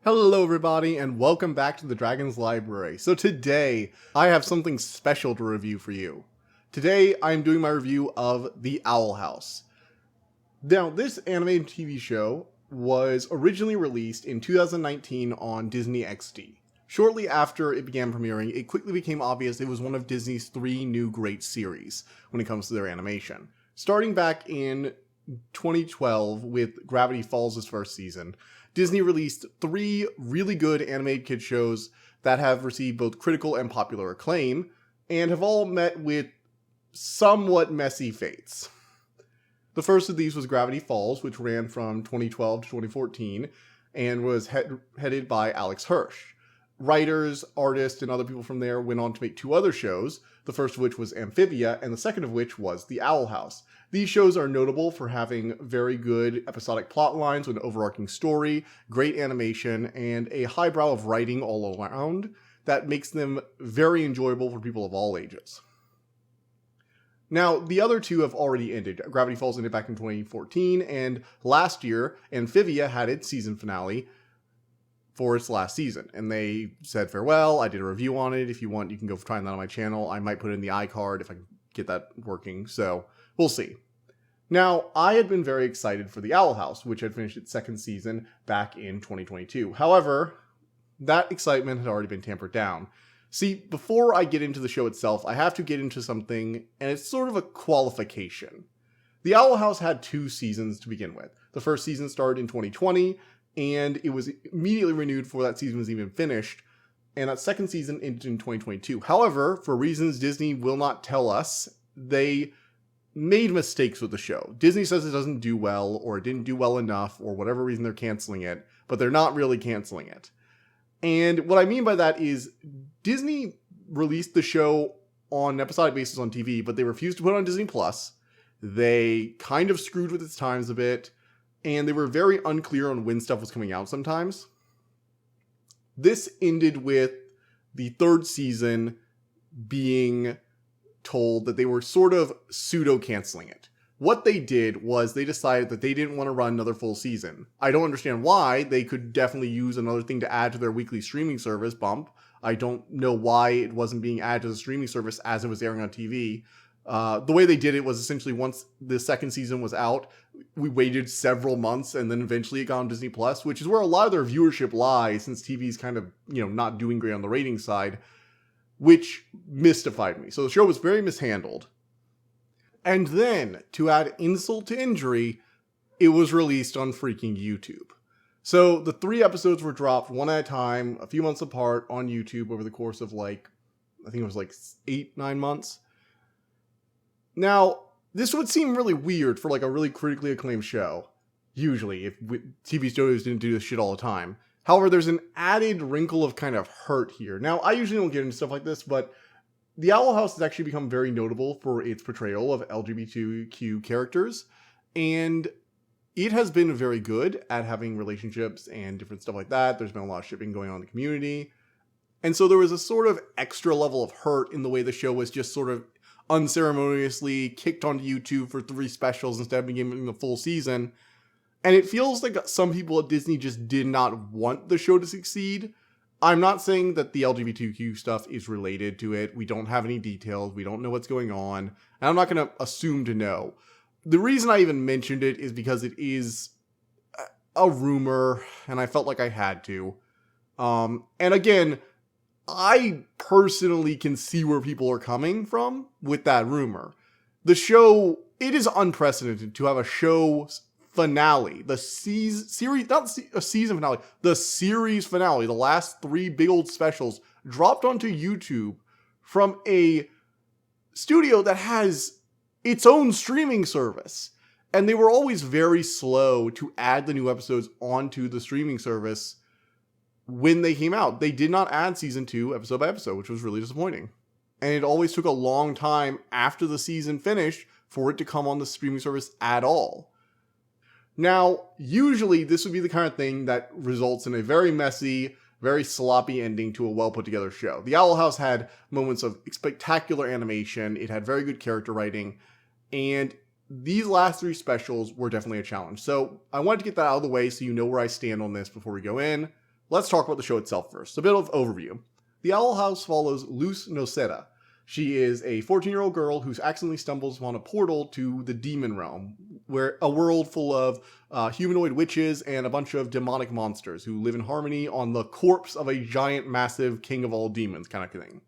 Hello everybody and welcome back to the Dragon's Library. So today, I have something special to review for you. Today, I am doing my review of The Owl House. Now, this animated TV show was originally released in 2019 on Disney XD. Shortly after it began premiering, it quickly became obvious it was one of Disney's 3 new great series when it comes to their animation. Starting back in 2012 with Gravity Falls' first season, Disney released 3 really good animated kid shows that have received both critical and popular acclaim, and have all met with somewhat messy fates. The first of these was Gravity Falls, which ran from 2012 to 2014, and was headed by Alex Hirsch. Writers, artists, and other people from there went on to make 2 other shows, the first of which was Amphibia, and the second of which was The Owl House. These shows are notable for having very good episodic plot lines with an overarching story, great animation, and a highbrow of writing all around that makes them very enjoyable for people of all ages. Now, the other 2 have already ended. Gravity Falls ended back in 2014, and last year, Amphibia had its season finale for its last season, and they said farewell. I did a review on it. If you want, you can go find that on my channel. I might put it in the iCard if I can get that working, so we'll see. Now, I had been very excited for The Owl House, which had finished its second season back in 2022. However, that excitement had already been tampered down. See, before I get into the show itself, I have to get into something, and it's sort of a qualification. The Owl House had 2 seasons to begin with. The first season started in 2020, and it was immediately renewed before that season was even finished, and that second season ended in 2022. However, for reasons Disney will not tell us, they made mistakes with the show. Disney says it doesn't do well, or it didn't do well enough, or whatever reason they're canceling it, but they're not really canceling it. And what I mean by that is Disney released the show on an episodic basis on TV, but they refused to put it on Disney+. They kind of screwed with its times a bit, and they were very unclear on when stuff was coming out sometimes. This ended with the 3rd season being told that they were sort of pseudo-canceling it. What they did was they decided that they didn't want to run another full season. I don't understand why. They could definitely use another thing to add to their weekly streaming service, Bump. I don't know why it wasn't being added to the streaming service as it was airing on TV. The way they did it was essentially once the second season was out, we waited several months and then eventually it got on Disney+, which is where a lot of their viewership lies since TV's kind of, not doing great on the ratings side, which mystified me. So the show was very mishandled. And then, to add insult to injury, it was released on freaking YouTube. So the 3 episodes were dropped one at a time, a few months apart on YouTube over the course of I think it was 8-9 months. Now, this would seem really weird for a really critically acclaimed show, usually, if TV studios didn't do this shit all the time. However, there's an added wrinkle of kind of hurt here. Now, I usually don't get into stuff like this, but The Owl House has actually become very notable for its portrayal of LGBTQ characters, and it has been very good at having relationships and different stuff like that. There's been a lot of shipping going on in the community, and so there was a sort of extra level of hurt in the way the show was just sort of unceremoniously kicked onto YouTube for 3 specials instead of being the full season. And it feels like some people at Disney just did not want the show to succeed. I'm not saying that the LGBTQ stuff is related to it. We don't have any details. We don't know what's going on. And I'm not going to assume to know. The reason I even mentioned it is because it is a rumor, and I felt like I had to. And again, I personally can see where people are coming from with that rumor. The show, it is unprecedented to have a show finale, the series, not a season finale, the series finale, the last 3 big old specials dropped onto YouTube from a studio that has its own streaming service. And they were always very slow to add the new episodes onto the streaming service when they came out. They did not add season 2 episode by episode, which was really disappointing. And it always took a long time after the season finished for it to come on the streaming service at all. Now, usually this would be the kind of thing that results in a very messy, very sloppy ending to a well put together show. The Owl House had moments of spectacular animation, it had very good character writing, and these last 3 specials were definitely a challenge. So I wanted to get that out of the way so you know where I stand on this before we go in. Let's talk about the show itself first. A bit of overview. The Owl House follows Luz Noceda. She is a 14-year-old girl who accidentally stumbles upon a portal to the demon realm, where a world full of humanoid witches and a bunch of demonic monsters who live in harmony on the corpse of a giant, massive king of all demons kind of thing.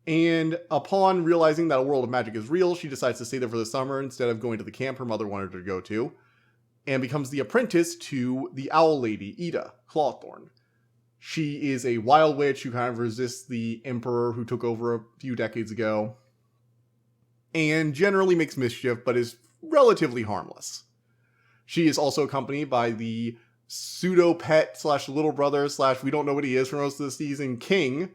And upon realizing that a world of magic is real, she decides to stay there for the summer instead of going to the camp her mother wanted her to go to, and becomes the apprentice to the Owl Lady, Ida Clawthorn. She is a wild witch who kind of resists the emperor who took over a few decades ago, and generally makes mischief, but is relatively harmless. She is also accompanied by the pseudo-pet / little brother / we don't know what he is for most of the season, King,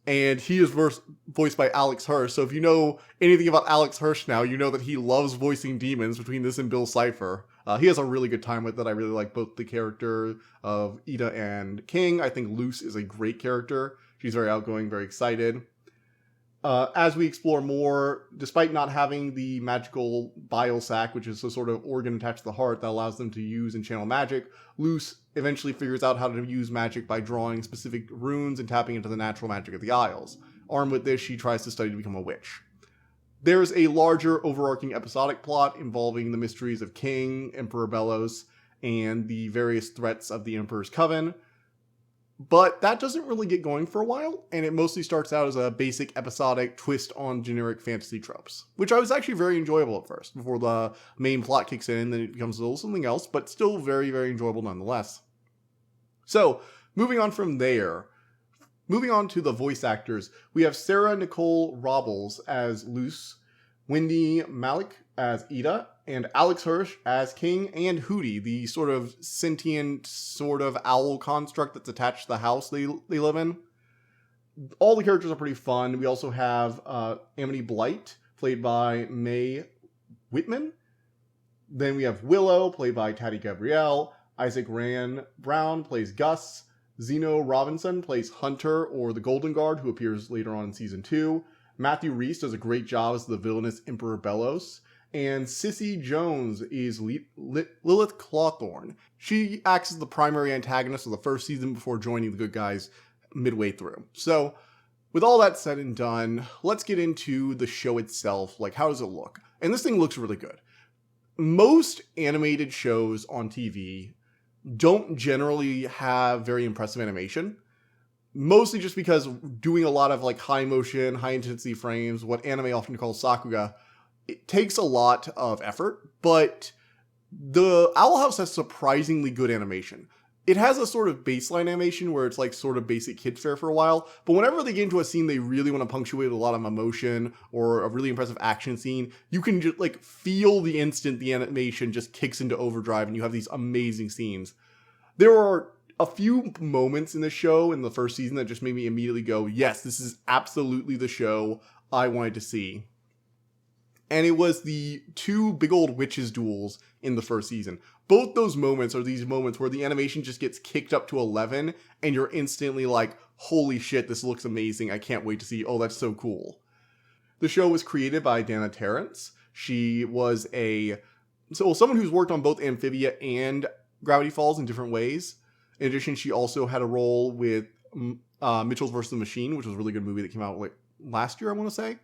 and he is voiced by Alex Hirsch. So if you know anything about Alex Hirsch now, you know that he loves voicing demons between this and Bill Cipher. He has a really good time with it. I really like both the character of Ida and King. I think Luce is a great character. She's very outgoing, very excited. As we explore more, despite not having the magical bile sac, which is a sort of organ attached to the heart that allows them to use and channel magic, Luce eventually figures out how to use magic by drawing specific runes and tapping into the natural magic of the Isles. Armed with this, she tries to study to become a witch. There's a larger overarching episodic plot involving the mysteries of King, Emperor Bellos, and the various threats of the Emperor's Coven. But that doesn't really get going for a while, and it mostly starts out as a basic episodic twist on generic fantasy tropes, which I was actually very enjoyable at first, before the main plot kicks in, then it becomes a little something else, but still very, very enjoyable nonetheless. So, moving on from there, moving on to the voice actors, we have Sarah Nicole Robles as Luce, Wendy Malik as Ida, and Alex Hirsch as King and Hootie, the sort of sentient sort of owl construct that's attached to the house they live in. All the characters are pretty fun. We also have Amity Blight, played by Mae Whitman. Then we have Willow, played by Taddy Gabrielle. Isaac Rand Brown plays Gus. Zeno Robinson plays Hunter, or the Golden Guard, who appears later on in Season 2. Matthew Rhys does a great job as the villainous Emperor Bellos. And Sissy Jones is Lilith Clawthorn. She acts as the primary antagonist of the first season before joining the good guys midway through. So, with all that said and done, let's get into the show itself. Like, how does it look? And this thing looks really good. Most animated shows on TV don't generally have very impressive animation. Mostly just because doing a lot of like high motion, high intensity frames, what anime often calls sakuga, it takes a lot of effort, but the Owl House has surprisingly good animation. It has a sort of baseline animation where it's like sort of basic kids fare for a while, but whenever they get into a scene they really want to punctuate with a lot of emotion or a really impressive action scene, you can just like feel the instant the animation just kicks into overdrive and you have these amazing scenes. There are a few moments in the show in the first season that just made me immediately go, yes, this is absolutely the show I wanted to see. And it was the two big old witches duels in the first season. Both those moments are these moments where the animation just gets kicked up to 11 and you're instantly like, holy shit, this looks amazing. I can't wait to see. Oh, that's so cool. The show was created by Dana Terrence. She was someone who's worked on both Amphibia and Gravity Falls in different ways. In addition, she also had a role with Mitchell's vs. the Machine, which was a really good movie that came out like last year, I want to say.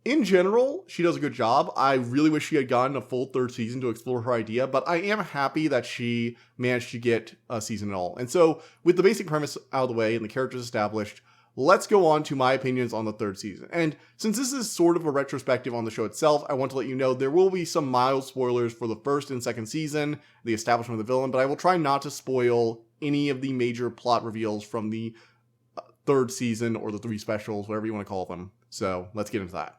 In general, she does a good job. I really wish she had gotten a full third season to explore her idea, but I am happy that she managed to get a season at all. And so, with the basic premise out of the way and the characters established, let's go on to my opinions on the third season. And since this is sort of a retrospective on the show itself, I want to let you know there will be some mild spoilers for the first and second season, the establishment of the villain, but I will try not to spoil any of the major plot reveals from the third season or the three specials, whatever you want to call them. So, let's get into that.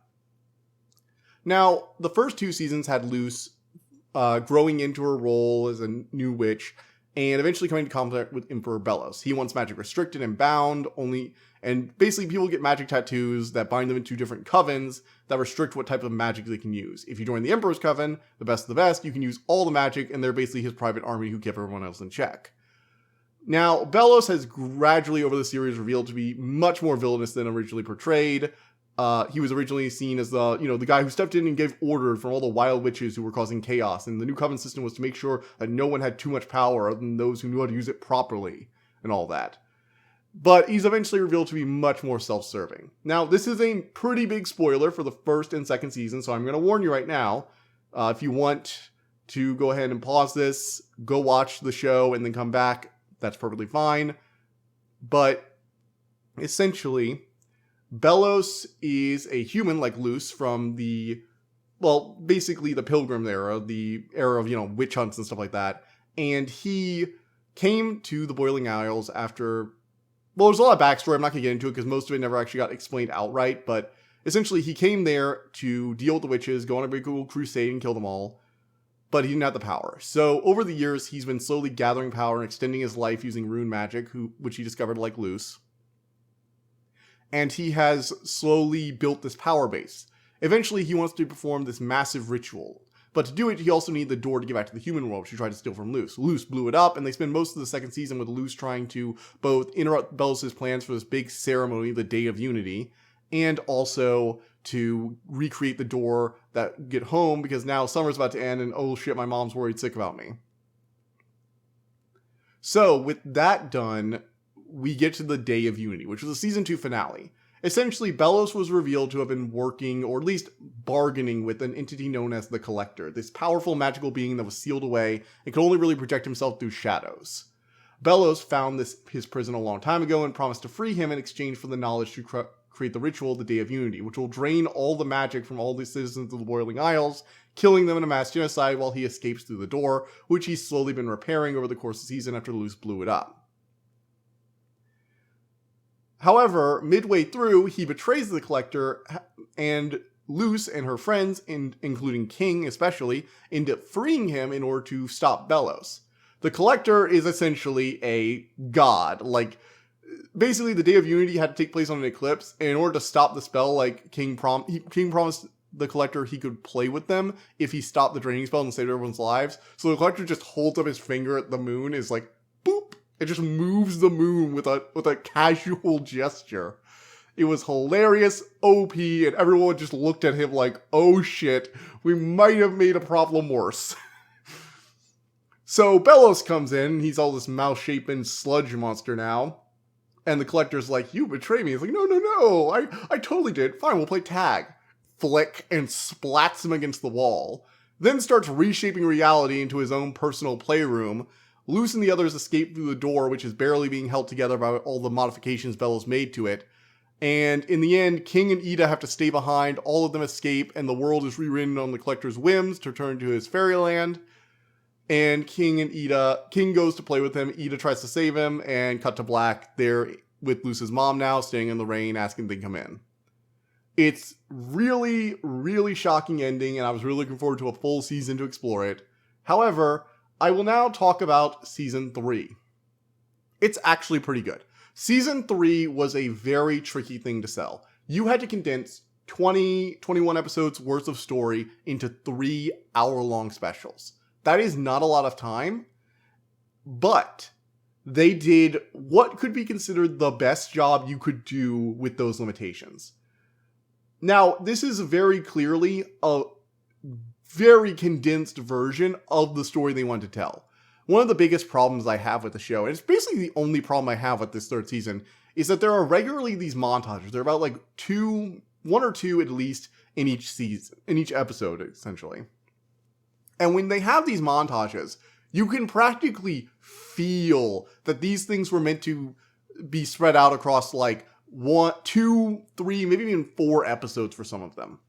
Now, the first two seasons had Luce growing into her role as a new witch and eventually coming into contact with Emperor Bellos. He wants magic restricted and bound and basically people get magic tattoos that bind them into different covens that restrict what type of magic they can use. If you join the Emperor's Coven, the best of the best, you can use all the magic and they're basically his private army who keep everyone else in check. Now, Bellos has gradually over the series revealed to be much more villainous than originally portrayed. He was originally seen as the guy who stepped in and gave orders from all the wild witches who were causing chaos. And the new coven system was to make sure that no one had too much power other than those who knew how to use it properly and all that. But he's eventually revealed to be much more self-serving. Now, this is a pretty big spoiler for the first and second season, so I'm going to warn you right now. If you want to go ahead and pause this, go watch the show, and then come back, that's perfectly fine. But essentially, Belos is a human like Luce from basically the Pilgrim era, the era of, witch hunts and stuff like that. And he came to the Boiling Isles after... Well, there's a lot of backstory. I'm not going to get into it because most of it never actually got explained outright. But essentially, he came there to deal with the witches, go on a big cool crusade and kill them all. But he didn't have the power. So over the years, he's been slowly gathering power and extending his life using rune magic, which he discovered like Luce. And he has slowly built this power base. Eventually, he wants to perform this massive ritual. But to do it, he also needed the door to get back to the human world, which he tried to steal from Luce. Luce blew it up, and they spend most of the second season with Luce trying to both interrupt Belos' plans for this big ceremony, the Day of Unity, and also to recreate the door that get home, because now summer's about to end, and oh shit, my mom's worried sick about me. So, with that done, we get to the Day of Unity, which was the season 2 finale. Essentially, Belos was revealed to have been working, or at least bargaining, with an entity known as the Collector, this powerful magical being that was sealed away and could only really project himself through shadows. Belos found his prison a long time ago and promised to free him in exchange for the knowledge to create the ritual, the Day of Unity, which will drain all the magic from all the citizens of the Boiling Isles, killing them in a mass genocide while he escapes through the door, which he's slowly been repairing over the course of the season after Luce blew it up. However, midway through, he betrays the Collector, and Luce and her friends, including King especially, end up freeing him in order to stop Belos. The Collector is essentially a god. Basically, the Day of Unity had to take place on an eclipse, and in order to stop the spell, King promised the Collector he could play with them if he stopped the draining spell and saved everyone's lives. So the Collector just holds up his finger at the moon, is like, boop! It just moves the moon with a casual gesture. It was hilarious, OP, and everyone just looked at him like, oh shit, we might have made a problem worse. So Belos comes in, he's all this mouse-shapen sludge monster now. And the Collector's like, you betrayed me. He's like, no, I totally did. Fine, we'll play tag. Flick, and splats him against the wall. Then starts reshaping reality into his own personal playroom. Luce and the others escape through the door, which is barely being held together by all the modifications Belos made to it. And in the end, King and Ida have to stay behind, all of them escape, and the world is rewritten on the Collector's whims to return to his fairyland. And King goes to play with him, Ida tries to save him, and cut to black, there with Luce's mom now, staying in the rain, asking them to come in. It's really, really shocking ending, and I was really looking forward to a full season to explore it. However, I will now talk about Season 3. It's actually pretty good. Season 3 was a very tricky thing to sell. You had to condense 21 episodes worth of story into 3 hour-long specials. That is not a lot of time, but they did what could be considered the best job you could do with those limitations. Now, this is very clearly a very condensed version of the story they want to tell. One of the biggest problems I have with the show, and it's basically the only problem I have with this third season, is that there are regularly these montages. There are about one or two at least in each season, in each episode, essentially. And when they have these montages, you can practically feel that these things were meant to be spread out across 1, 2, 3, maybe even 4 episodes for some of them.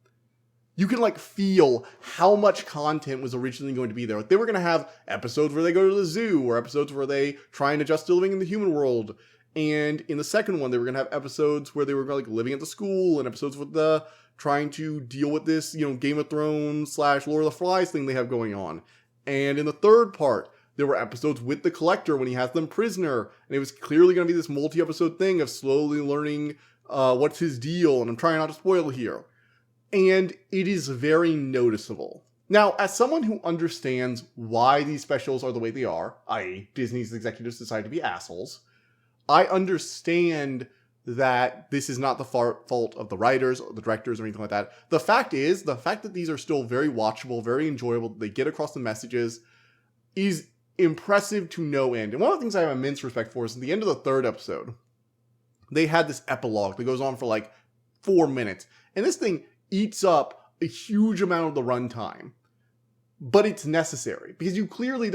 You can feel how much content was originally going to be there. They were going to have episodes where they go to the zoo, or episodes where they try and adjust to living in the human world. And in the second one, they were going to have episodes where they were living at the school, and episodes with the trying to deal with this, Game of Thrones / Lord of the Flies thing they have going on. And in the third part, there were episodes with the Collector when he has them prisoner. And it was clearly going to be this multi-episode thing of slowly learning what's his deal. And I'm trying not to spoil here. And it is very noticeable. Now, as someone who understands why these specials are the way they are, i.e. Disney's executives decide to be assholes, I understand that this is not the fault of the writers or the directors or anything like that. The fact that these are still very watchable, very enjoyable, they get across the messages, is impressive to no end. And one of the things I have immense respect for is at the end of the 3rd episode, they had this epilogue that goes on for like 4 minutes. And this thing eats up a huge amount of the runtime. But it's necessary because there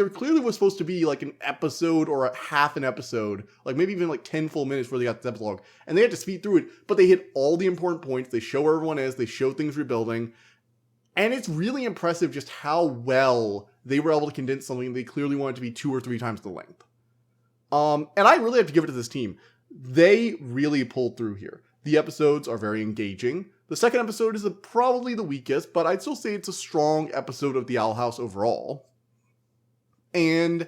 clearly was supposed to be like an episode or a half an episode, like maybe even like 10 full minutes where they got this epilogue, and they had to speed through it, but they hit all the important points. They show where everyone is, they show things rebuilding, and it's really impressive just how well they were able to condense something they clearly wanted to be 2 or 3 times the length. And I really have to give it to this team. They really pulled through here. The episodes are very engaging. The second episode is probably the weakest, but I'd still say it's a strong episode of The Owl House overall. And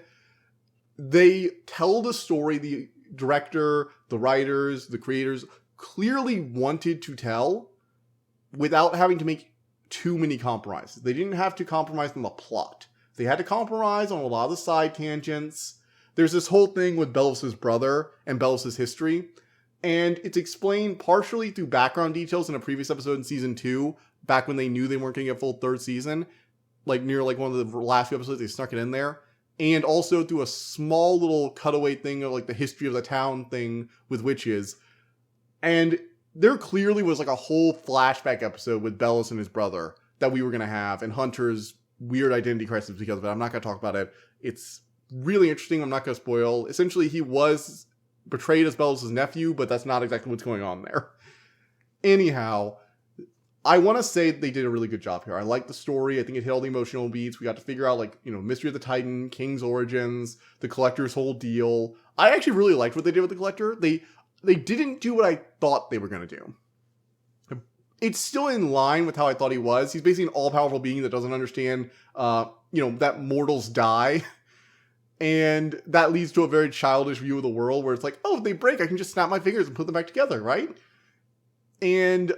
they tell the story the director, the writers, the creators clearly wanted to tell without having to make too many compromises. They didn't have to compromise on the plot. They had to compromise on a lot of the side tangents. There's this whole thing with Bellows' brother and Bellows' history. And it's explained partially through background details in a previous episode in season 2, back when they knew they weren't going to get a full 3rd season. Like near like one of the last few episodes, they snuck it in there. And also through a small little cutaway thing of like the history of the town thing with witches. And there clearly was like a whole flashback episode with Bellows and his brother that we were going to have. And Hunter's weird identity crisis because of it. I'm not going to talk about it. It's really interesting. I'm not going to spoil. Essentially, he was portrayed as Bellows' nephew, but that's not exactly what's going on there. Anyhow, I want to say they did a really good job here. I like the story. I think it hit all the emotional beats. We got to figure out, like, Mystery of the Titan, King's origins, the Collector's whole deal. I actually really liked what they did with the Collector. They didn't do what I thought they were going to do. It's still in line with how I thought he was. He's basically an all-powerful being that doesn't understand, that mortals die. And that leads to a very childish view of the world where it's like, oh, if they break, I can just snap my fingers and put them back together, right? And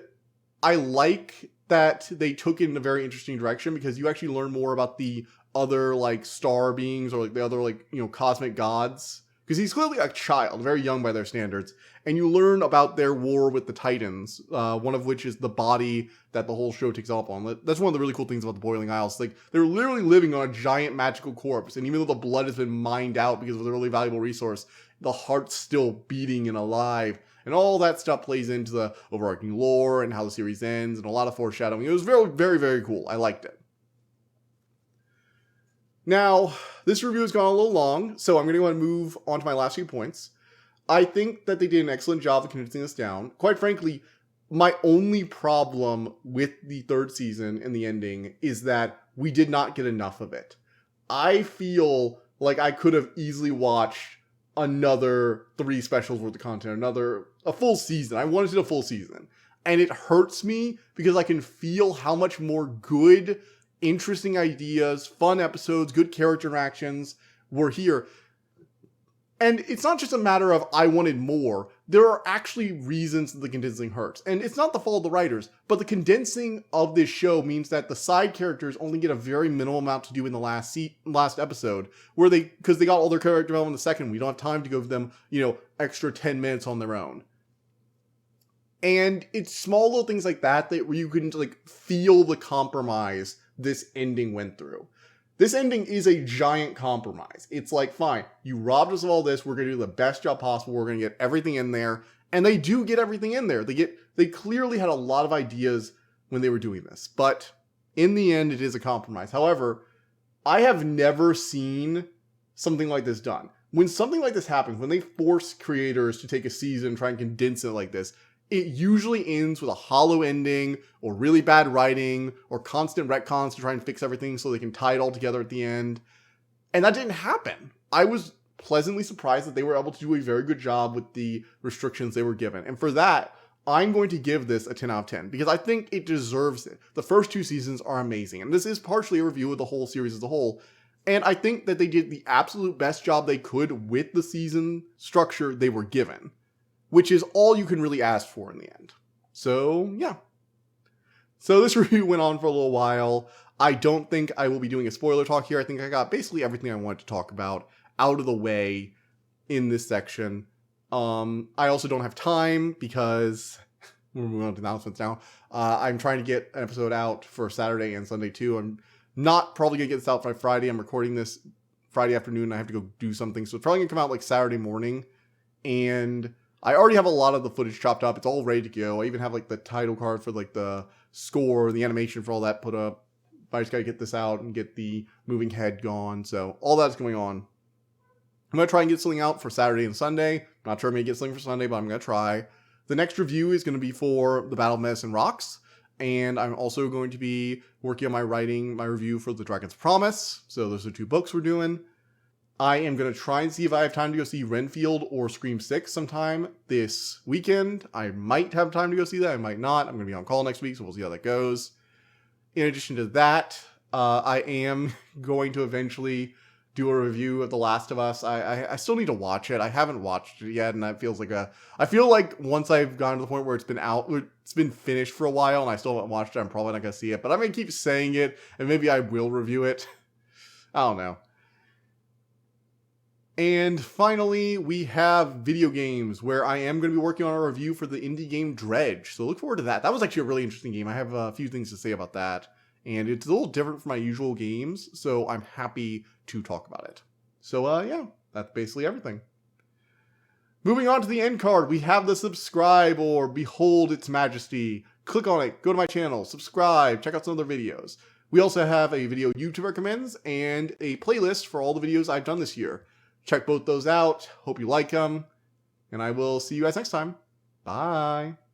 I like that they took it in a very interesting direction because you actually learn more about the other, like, star beings or, like, the other, like, cosmic gods. Because he's clearly a child, very young by their standards. And you learn about their war with the Titans, one of which is the body that the whole show takes off on. That's one of the really cool things about the Boiling Isles. Like, they're literally living on a giant magical corpse. And even though the blood has been mined out because of a really valuable resource, the heart's still beating and alive. And all that stuff plays into the overarching lore and how the series ends and a lot of foreshadowing. It was very, very, very cool. I liked it. Now, this review has gone a little long, so I'm going to go and move on to my last few points. I think that they did an excellent job of condensing this down. Quite frankly, my only problem with the 3rd season and the ending is that we did not get enough of it. I feel like I could have easily watched another 3 specials worth of content, a full season. I wanted a full season. And it hurts me because I can feel how much more good, interesting ideas, fun episodes, good character interactions were here. And it's not just a matter of I wanted more. There are actually reasons that the condensing hurts. And it's not the fault of the writers, but the condensing of this show means that the side characters only get a very minimal amount to do in the last episode, because they got all their character development in the second. We don't have time to give them, extra 10 minutes on their own. And it's small little things like that where you can feel the compromise this ending went through. This ending is a giant compromise. It's like, fine, you robbed us of all this. We're going to do the best job possible. We're going to get everything in there. And they do get everything in there. They clearly had a lot of ideas when they were doing this. But in the end, it is a compromise. However, I have never seen something like this done. When something like this happens, when they force creators to take a season and try and condense it like this, it usually ends with a hollow ending or really bad writing or constant retcons to try and fix everything so they can tie it all together at the end. And that didn't happen. I was pleasantly surprised that they were able to do a very good job with the restrictions they were given. And for that, I'm going to give this a 10 out of 10 because I think it deserves it. The first 2 seasons are amazing. And this is partially a review of the whole series as a whole. And I think that they did the absolute best job they could with the season structure they were given, which is all you can really ask for in the end. So, yeah. So this review went on for a little while. I don't think I will be doing a spoiler talk here. I think I got basically everything I wanted to talk about out of the way in this section. I also don't have time because we're moving on to announcements now. I'm trying to get an episode out for Saturday and Sunday too. I'm not probably gonna get this out by Friday. I'm recording this Friday afternoon. I have to go do something, so it's probably gonna come out like Saturday morning. And I already have a lot of the footage chopped up. It's all ready to go. I even have like the title card for like the score, the animation for all that put up. But I just gotta get this out and get the moving head gone. So all that's going on. I'm going to try and get something out for Saturday and Sunday. Not sure I'm going to get something for Sunday, but I'm going to try. The next review is going to be for The Battle of Medicine Rocks. And I'm also going to be working on my review for The Dragon's Promise. So those are 2 books we're doing. I am going to try and see if I have time to go see Renfield or Scream 6 sometime this weekend. I might have time to go see that. I might not. I'm going to be on call next week, so we'll see how that goes. In addition to that, I am going to eventually do a review of The Last of Us. I still need to watch it. I haven't watched it yet, and that feels like I feel like once I've gotten to the point where it's been finished for a while, and I still haven't watched it, I'm probably not going to see it. But I'm going to keep saying it, and maybe I will review it. I don't know. And finally, we have video games, where I am going to be working on a review for the indie game Dredge. So look forward to that. That was actually a really interesting game. I have a few things to say about that. And it's a little different from my usual games, so I'm happy to talk about it. So yeah, that's basically everything. Moving on to the end card, we have the subscribe or behold its majesty. Click on it, go to my channel, subscribe, check out some other videos. We also have a video YouTube recommends and a playlist for all the videos I've done this year. Check both those out. Hope you like them. And I will see you guys next time. Bye.